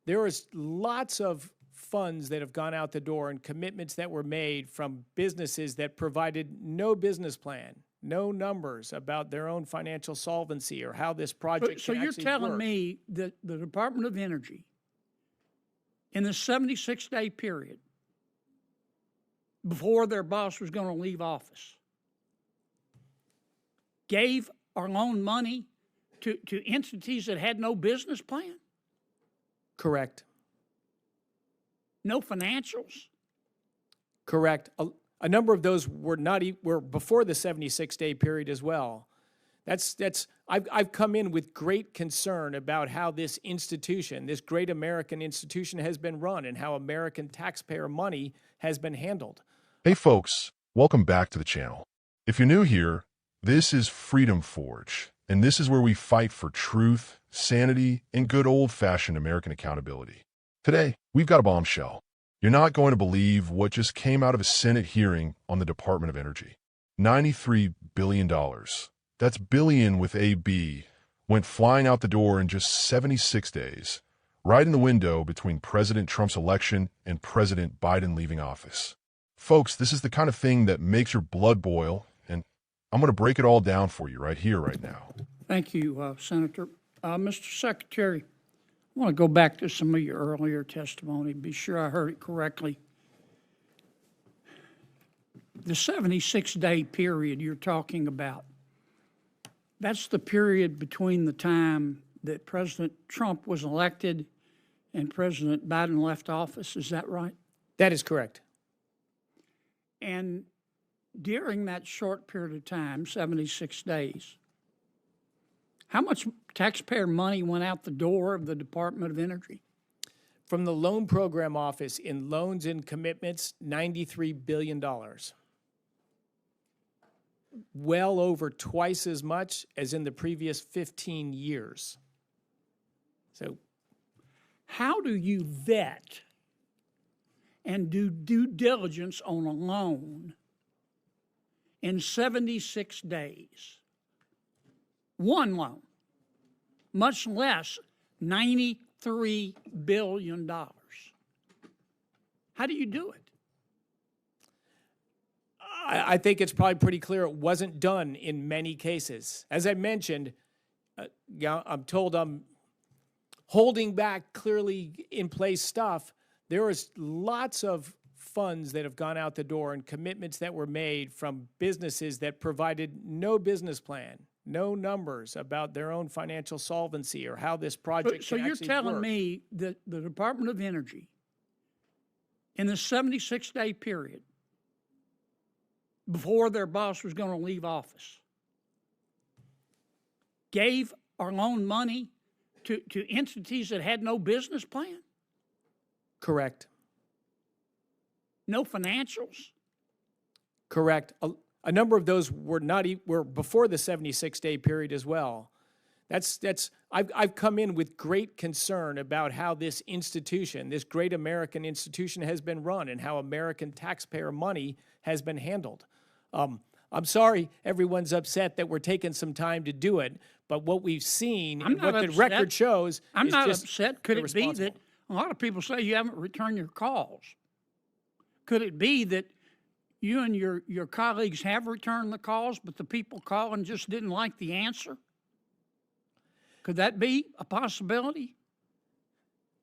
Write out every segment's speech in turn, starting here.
there is lots of funds that have gone out the door and commitments that were made from businesses that provided no business plan, no numbers about their own financial solvency or how this project So can you're actually telling work. me that the Department of Energy, in the 76-day period before their boss was going to leave office, gave or loaned money to entities that had no business plan, Correct. no financials? Correct. A number of those were were before the 76-day period as well. I've come in with great concern about how this institution, this great American institution, has been run and how American taxpayer money has been handled. Hey folks, welcome back to the channel. If you're new here, this is Freedom Forge, and this is where we fight for truth, sanity, and good old-fashioned American accountability. Today, we've got a bombshell. You're not going to believe what just came out of a Senate hearing on the Department of Energy. $93 billion. That's billion with a B, went flying out the door in just 76 days, right in the window between President Trump's election and President Biden leaving office. Folks, this is the kind of thing that makes your blood boil, and I'm going to break it all down for you right here, right now. Thank you, Senator. Mr. Secretary, I want to go back to some of your earlier testimony, be sure I heard it correctly. The 76-day period you're talking about, that's the period between the time that President Trump was elected and President Biden left office. Is that right? That is correct. And during that short period of time, 76 days, how much taxpayer money went out the door of the Department of Energy? From the Loan Program Office in loans and commitments, $93 billion. Well over twice as much as in the previous 15 years. So, how do you vet and do due diligence on a loan in 76 days? One loan, much less $93 billion. How do you do it? I think it's probably pretty clear it wasn't done in many cases. As I mentioned, I'm told I'm holding back clearly in place stuff. There is lots of funds that have gone out the door and commitments that were made from businesses that provided no business plan, no numbers about their own financial solvency or how this project So can you're actually telling work. me that the Department of Energy, in the 76-day period before their boss was going to leave office, gave or loaned money to entities that had no business plan, Correct. no financials? Correct. A number of those were before the 76-day period as well. I've come in with great concern about how this institution, this great American institution, has been run and how American taxpayer money has been handled. I'm sorry everyone's upset that we're taking some time to do it, but what we've seen and what the record shows I'm is not just upset. Could it be that irresponsible. a lot of people say you haven't returned your calls? Could it be that you and your colleagues have returned the calls, but the people calling just didn't like the answer? Could that be a possibility?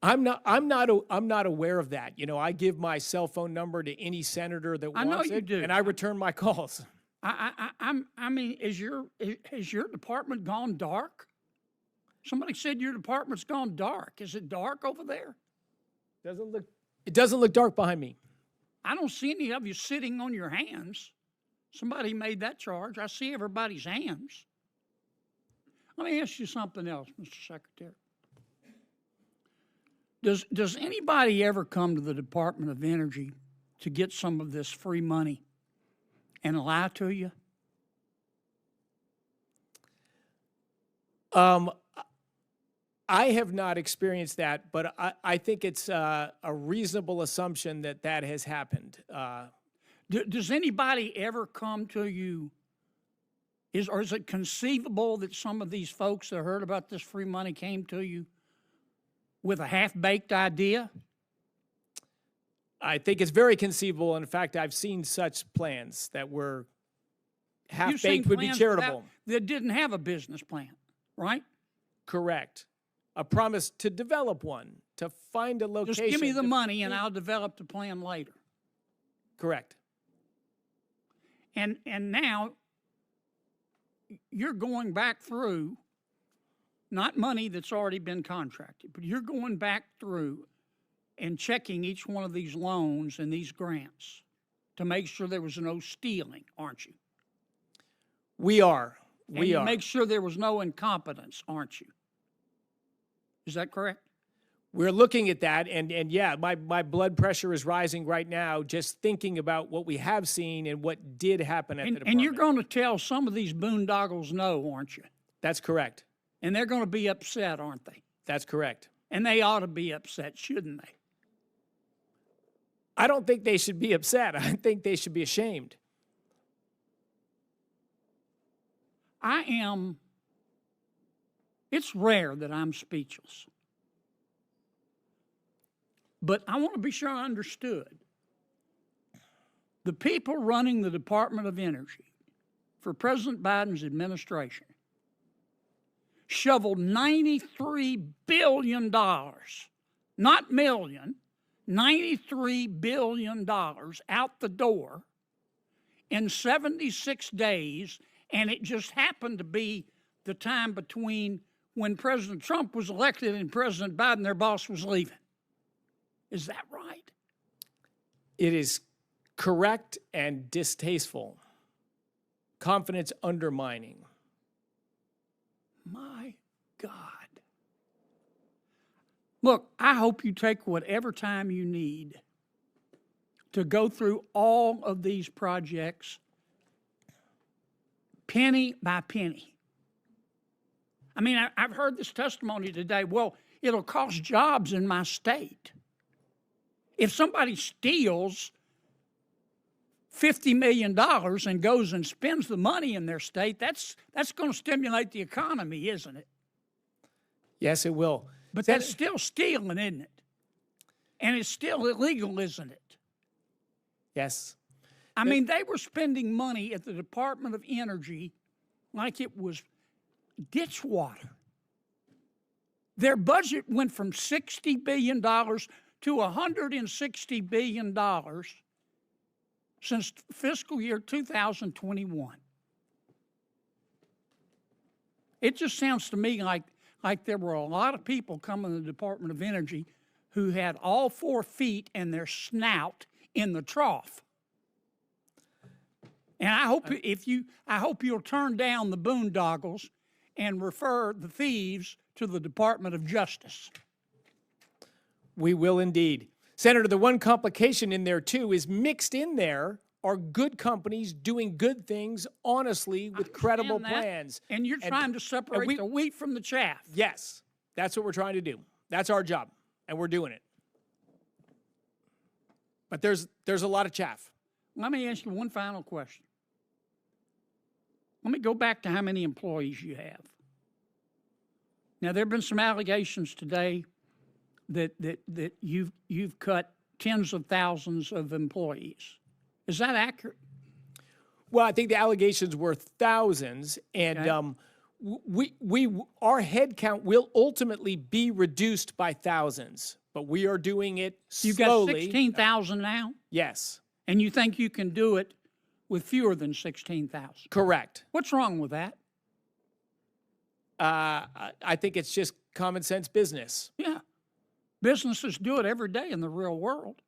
I'm not aware of that. You know, I give my cell phone number to any senator that I know wants you it, do. and I return my calls. I mean, has your department gone dark? Somebody said your department's gone dark. Is it dark over there? It doesn't look dark behind me. I don't see any of you sitting on your hands. Somebody made that charge. I see everybody's hands. Let me ask you something else, Mr. Secretary. Does anybody ever come to the Department of Energy to get some of this free money and lie to you? I have not experienced that, but I think it's a reasonable assumption that that has happened. Does anybody ever come to you? Or is it conceivable that some of these folks that heard about this free money came to you with a half-baked idea? I think it's very conceivable. In fact, I've seen such plans that were You've seen half-baked would be plans charitable. that didn't have a business plan, right? Correct. A promise to develop one, to find a location. Just give me the money and I'll develop the plan later. Correct. And now you're going back through, not money that's already been contracted, but you're going back through and checking each one of these loans and these grants to make sure there was no stealing, aren't you? We are. And We you are. make sure there was no incompetence, aren't you? Is that correct? We're looking at that, and yeah, my blood pressure is rising right now just thinking about what we have seen and what did happen at the department. And you're going to tell some of these boondoggles no, aren't you? That's correct. And they're going to be upset, aren't they? That's correct. And they ought to be upset, shouldn't they? I don't think they should be upset. I think they should be ashamed. It's rare that I'm speechless. But I want to be sure I understood. The people running the Department of Energy for President Biden's administration shoveled $93 billion, not million, $93 billion out the door in 76 days, and it just happened to be the time between when President Trump was elected and President Biden, their boss, was leaving. Is that right? It is correct and distasteful. Confidence undermining. My God. Look, I hope you take whatever time you need to go through all of these projects penny by penny. I mean, I've heard this testimony today. Well, it'll cost jobs in my state. If somebody steals $50 million and goes and spends the money in their state, that's going to stimulate the economy, isn't it? Yes, it will. But that's still stealing, isn't it? And it's still illegal, isn't it? Yes. I mean, they were spending money at the Department of Energy like it was ditch water. Their budget went from $60 billion to $160 billion since fiscal year 2021. It just sounds to me like there were a lot of people coming to the Department of Energy who had all 4 feet and their snout in the trough. And I hope you'll turn down the boondoggles and refer the thieves to the Department of Justice. We will indeed. Senator, the one complication in there, too, is mixed in there are good companies doing good things honestly with credible plans. And you're trying to separate the wheat from the chaff. Yes, that's what we're trying to do. That's our job, and we're doing it. But there's a lot of chaff. Let me ask you one final question. Let me go back to how many employees you have. Now, there have been some allegations today that you've cut tens of thousands of employees. Is that accurate? Well, I think the allegations were thousands, and our head count will ultimately be reduced by thousands, but we are doing it slowly. You've got 16,000 now? Yes. And you think you can do it with fewer than 16,000? Correct. What's wrong with that? I think it's just common sense business. Yeah. Businesses do it every day in the real world.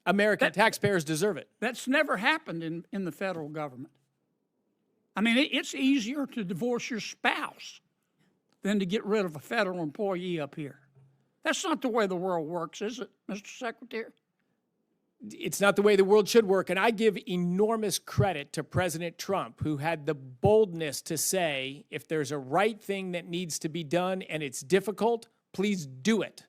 American taxpayers deserve it. That's never happened in the federal government. I mean, it's easier to divorce your spouse than to get rid of a federal employee up here. That's not the way the world works, is it, Mr. Secretary? It's not the way the world should work, and I give enormous credit to President Trump, who had the boldness to say, if there's a right thing that needs to be done and it's difficult, please do it.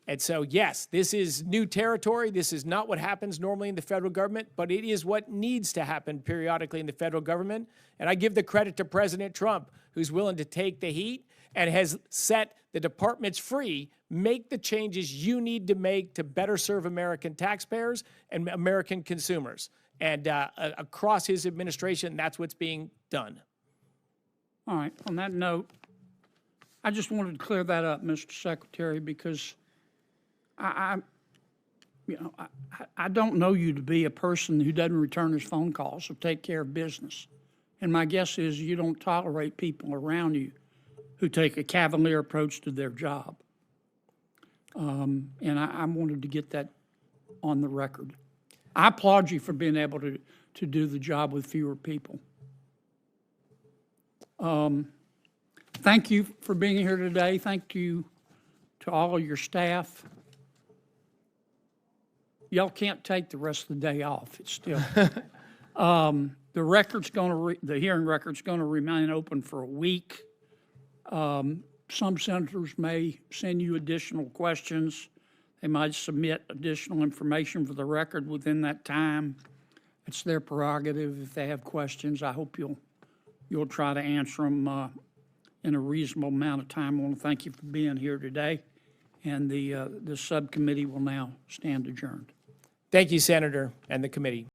And so, yes, this is new territory. This is not what happens normally in the federal government, but it is what needs to happen periodically in the federal government. And I give the credit to President Trump, who's willing to take the heat and has set The department's free. Make the changes you need to make to better serve American taxpayers and American consumers. And across his administration, that's what's being done. All right, on that note, I just wanted to clear that up, Mr. Secretary, because I don't know you to be a person who doesn't return his phone calls or take care of business. And my guess is you don't tolerate people around you who take a cavalier approach to their job. And I wanted to get that on the record. I applaud you for being able to do the job with fewer people. Thank you for being here today. Thank you to all of your staff. Y'all can't take the rest of the day off. It's still, the hearing record's going to remain open for a week. Some senators may send you additional questions. They might submit additional information for the record within that time. It's their prerogative. If they have questions, I hope you'll try to answer them in a reasonable amount of time. I want to thank you for being here today, and the subcommittee will now stand adjourned. Thank you, Senator, and the committee.